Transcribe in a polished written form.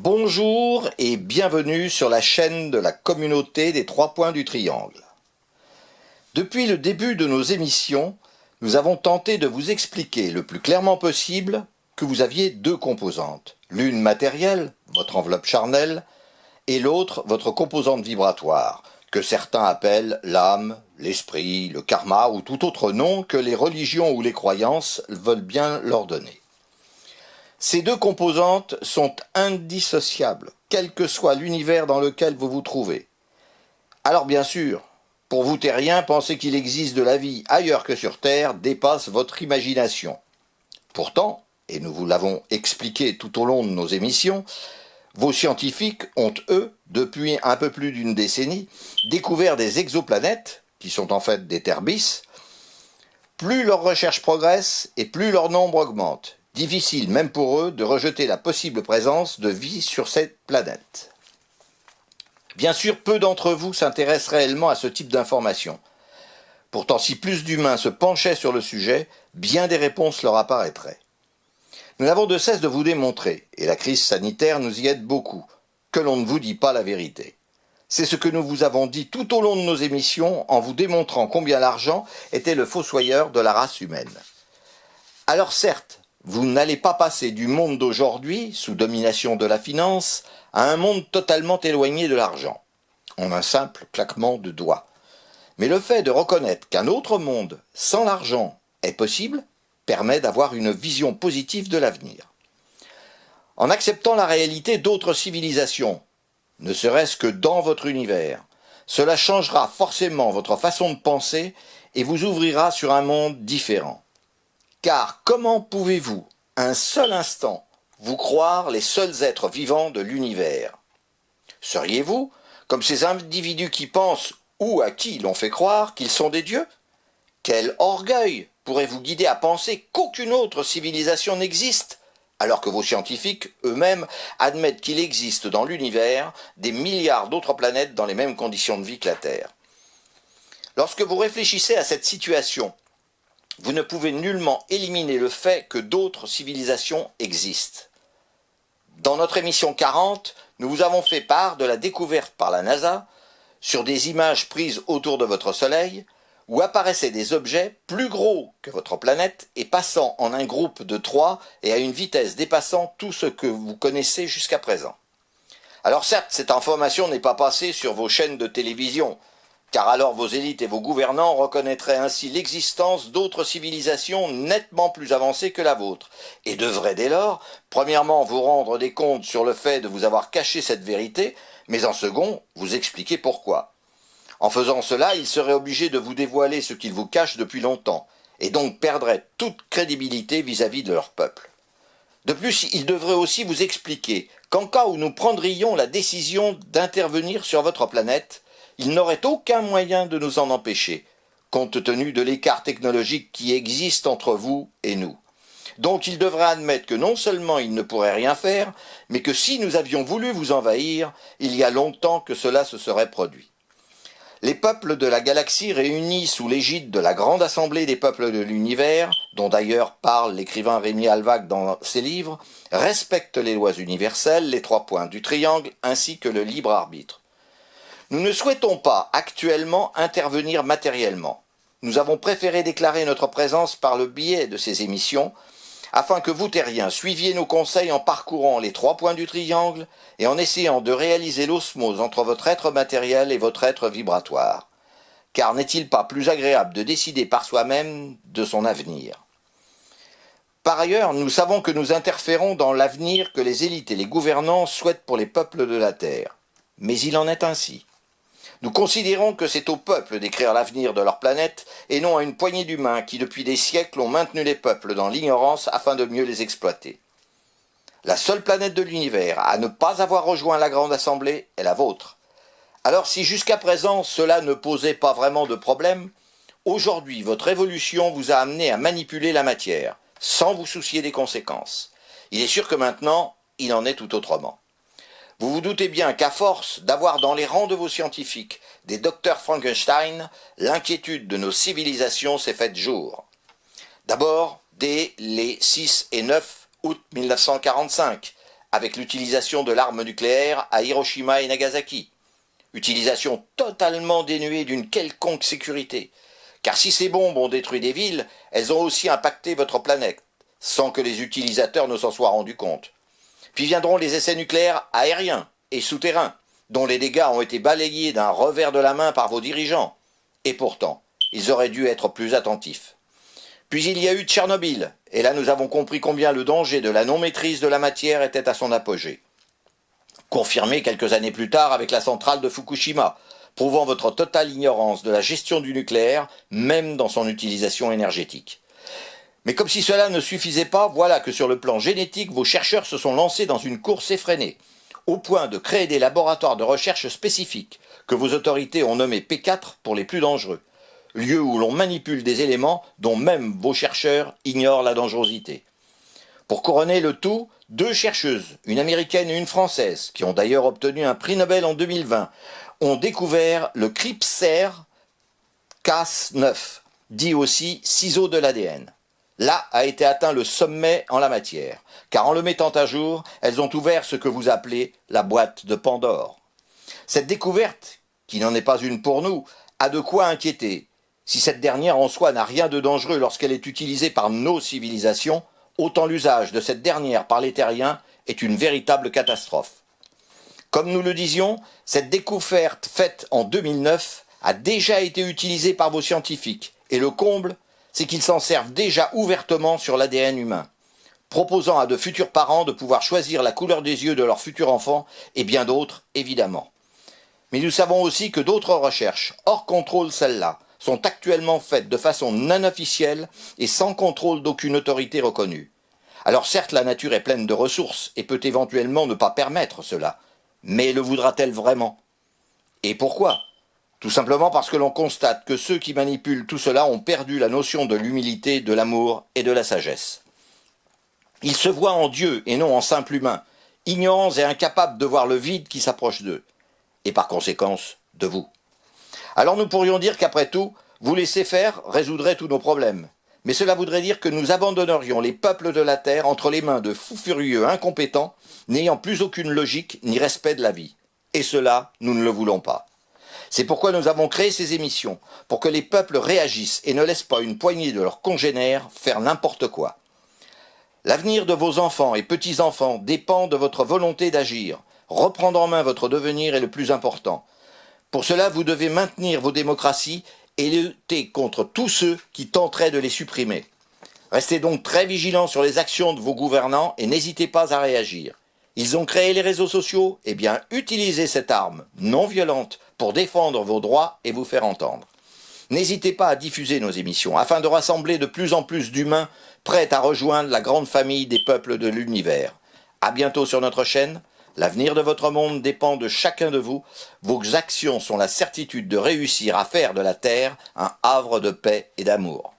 Bonjour et bienvenue sur la chaîne de la communauté des trois points du triangle. Depuis le début de nos émissions, nous avons tenté de vous expliquer le plus clairement possible que vous aviez deux composantes. L'une matérielle, votre enveloppe charnelle, et l'autre votre composante vibratoire, que certains appellent l'âme, l'esprit, le karma ou tout autre nom que les religions ou les croyances veulent bien leur donner. Ces deux composantes sont indissociables, quel que soit l'univers dans lequel vous vous trouvez. Alors bien sûr, pour vous terriens, penser qu'il existe de la vie ailleurs que sur Terre dépasse votre imagination. Pourtant, et nous vous l'avons expliqué tout au long de nos émissions, vos scientifiques ont, eux, depuis un peu plus d'une décennie, découvert des exoplanètes, qui sont en fait des terres bis. Plus leurs recherches progressent et plus leur nombre augmente. Difficile, même pour eux, de rejeter la possible présence de vie sur cette planète. Bien sûr, peu d'entre vous s'intéressent réellement à ce type d'informations. Pourtant, si plus d'humains se penchaient sur le sujet, bien des réponses leur apparaîtraient. Nous n'avons de cesse de vous démontrer, et la crise sanitaire nous y aide beaucoup, que l'on ne vous dit pas la vérité. C'est ce que nous vous avons dit tout au long de nos émissions en vous démontrant combien l'argent était le fossoyeur de la race humaine. Alors certes, vous n'allez pas passer du monde d'aujourd'hui, sous domination de la finance, à un monde totalement éloigné de l'argent, en un simple claquement de doigts. Mais le fait de reconnaître qu'un autre monde, sans l'argent, est possible, permet d'avoir une vision positive de l'avenir. En acceptant la réalité d'autres civilisations, ne serait-ce que dans votre univers, cela changera forcément votre façon de penser et vous ouvrira sur un monde différent. Car comment pouvez-vous, un seul instant, vous croire les seuls êtres vivants de l'univers? Seriez-vous, comme ces individus qui pensent, ou à qui l'on fait croire, qu'ils sont des dieux? Quel orgueil pourrait vous guider à penser qu'aucune autre civilisation n'existe, alors que vos scientifiques eux-mêmes admettent qu'il existe dans l'univers des milliards d'autres planètes dans les mêmes conditions de vie que la Terre. Lorsque vous réfléchissez à cette situation, vous ne pouvez nullement éliminer le fait que d'autres civilisations existent. Dans notre émission 40, nous vous avons fait part de la découverte par la NASA, sur des images prises autour de votre Soleil, où apparaissaient des objets plus gros que votre planète et passant en un groupe de 3 et à une vitesse dépassant tout ce que vous connaissez jusqu'à présent. Alors certes, cette information n'est pas passée sur vos chaînes de télévision, car alors vos élites et vos gouvernants reconnaîtraient ainsi l'existence d'autres civilisations nettement plus avancées que la vôtre, et devraient dès lors, premièrement, vous rendre des comptes sur le fait de vous avoir caché cette vérité, mais en second, vous expliquer pourquoi. En faisant cela, ils seraient obligés de vous dévoiler ce qu'ils vous cachent depuis longtemps, et donc perdraient toute crédibilité vis-à-vis de leur peuple. De plus, ils devraient aussi vous expliquer qu'en cas où nous prendrions la décision d'intervenir sur votre planète, ils n'auraient aucun moyen de nous en empêcher, compte tenu de l'écart technologique qui existe entre vous et nous. Donc ils devraient admettre que non seulement ils ne pourraient rien faire, mais que si nous avions voulu vous envahir, il y a longtemps que cela se serait produit. Les peuples de la galaxie réunis sous l'égide de la Grande Assemblée des peuples de l'univers, dont d'ailleurs parle l'écrivain Rémi Alvac dans ses livres, respectent les lois universelles, les trois points du triangle, ainsi que le libre arbitre. Nous ne souhaitons pas actuellement intervenir matériellement. Nous avons préféré déclarer notre présence par le biais de ces émissions, afin que vous terriens suiviez nos conseils en parcourant les trois points du triangle et en essayant de réaliser l'osmose entre votre être matériel et votre être vibratoire. Car n'est-il pas plus agréable de décider par soi-même de son avenir? Par ailleurs, nous savons que nous interférons dans l'avenir que les élites et les gouvernants souhaitent pour les peuples de la Terre. Mais il en est ainsi. Nous considérons que c'est au peuple d'écrire l'avenir de leur planète et non à une poignée d'humains qui depuis des siècles ont maintenu les peuples dans l'ignorance afin de mieux les exploiter. La seule planète de l'univers à ne pas avoir rejoint la Grande Assemblée est la vôtre. Alors si jusqu'à présent cela ne posait pas vraiment de problème, aujourd'hui votre évolution vous a amené à manipuler la matière, sans vous soucier des conséquences. Il est sûr que maintenant, il en est tout autrement. Vous vous doutez bien qu'à force d'avoir dans les rangs de vos scientifiques des docteurs Frankenstein, l'inquiétude de nos civilisations s'est faite jour. D'abord, dès les 6 et 9 août 1945, avec l'utilisation de l'arme nucléaire à Hiroshima et Nagasaki. Utilisation totalement dénuée d'une quelconque sécurité. Car si ces bombes ont détruit des villes, elles ont aussi impacté votre planète, sans que les utilisateurs ne s'en soient rendus compte. Puis viendront les essais nucléaires aériens et souterrains, dont les dégâts ont été balayés d'un revers de la main par vos dirigeants. Et pourtant, ils auraient dû être plus attentifs. Puis il y a eu Tchernobyl, et là nous avons compris combien le danger de la non-maîtrise de la matière était à son apogée. Confirmé quelques années plus tard avec la centrale de Fukushima, prouvant votre totale ignorance de la gestion du nucléaire, même dans son utilisation énergétique. Mais comme si cela ne suffisait pas, voilà que sur le plan génétique, vos chercheurs se sont lancés dans une course effrénée, au point de créer des laboratoires de recherche spécifiques, que vos autorités ont nommés P4 pour les plus dangereux, lieu où l'on manipule des éléments dont même vos chercheurs ignorent la dangerosité. Pour couronner le tout, 2 chercheuses, une américaine et une française, qui ont d'ailleurs obtenu un prix Nobel en 2020, ont découvert le CRISPR-Cas9, dit aussi ciseau de l'ADN. Là a été atteint le sommet en la matière, car en le mettant à jour, elles ont ouvert ce que vous appelez la boîte de Pandore. Cette découverte, qui n'en est pas une pour nous, a de quoi inquiéter. Si cette dernière en soi n'a rien de dangereux lorsqu'elle est utilisée par nos civilisations, autant l'usage de cette dernière par les terriens est une véritable catastrophe. Comme nous le disions, cette découverte faite en 2009 a déjà été utilisée par vos scientifiques, et le comble, c'est qu'ils s'en servent déjà ouvertement sur l'ADN humain, proposant à de futurs parents de pouvoir choisir la couleur des yeux de leur futur enfant, et bien d'autres, évidemment. Mais nous savons aussi que d'autres recherches, hors contrôle celles-là, sont actuellement faites de façon non officielle et sans contrôle d'aucune autorité reconnue. Alors certes, la nature est pleine de ressources et peut éventuellement ne pas permettre cela, mais le voudra-t-elle vraiment? Et pourquoi? Tout simplement parce que l'on constate que ceux qui manipulent tout cela ont perdu la notion de l'humilité, de l'amour et de la sagesse. Ils se voient en Dieu et non en simple humain, ignorants et incapables de voir le vide qui s'approche d'eux, et par conséquence de vous. Alors nous pourrions dire qu'après tout, vous laisser faire résoudrait tous nos problèmes. Mais cela voudrait dire que nous abandonnerions les peuples de la Terre entre les mains de fous furieux incompétents, n'ayant plus aucune logique ni respect de la vie. Et cela, nous ne le voulons pas. C'est pourquoi nous avons créé ces émissions, pour que les peuples réagissent et ne laissent pas une poignée de leurs congénères faire n'importe quoi. L'avenir de vos enfants et petits-enfants dépend de votre volonté d'agir. Reprendre en main votre devenir est le plus important. Pour cela, vous devez maintenir vos démocraties et lutter contre tous ceux qui tenteraient de les supprimer. Restez donc très vigilants sur les actions de vos gouvernants et n'hésitez pas à réagir. Ils ont créé les réseaux sociaux, eh bien utilisez cette arme non violente pour défendre vos droits et vous faire entendre. N'hésitez pas à diffuser nos émissions afin de rassembler de plus en plus d'humains prêts à rejoindre la grande famille des peuples de l'univers. À bientôt sur notre chaîne. L'avenir de votre monde dépend de chacun de vous. Vos actions sont la certitude de réussir à faire de la Terre un havre de paix et d'amour.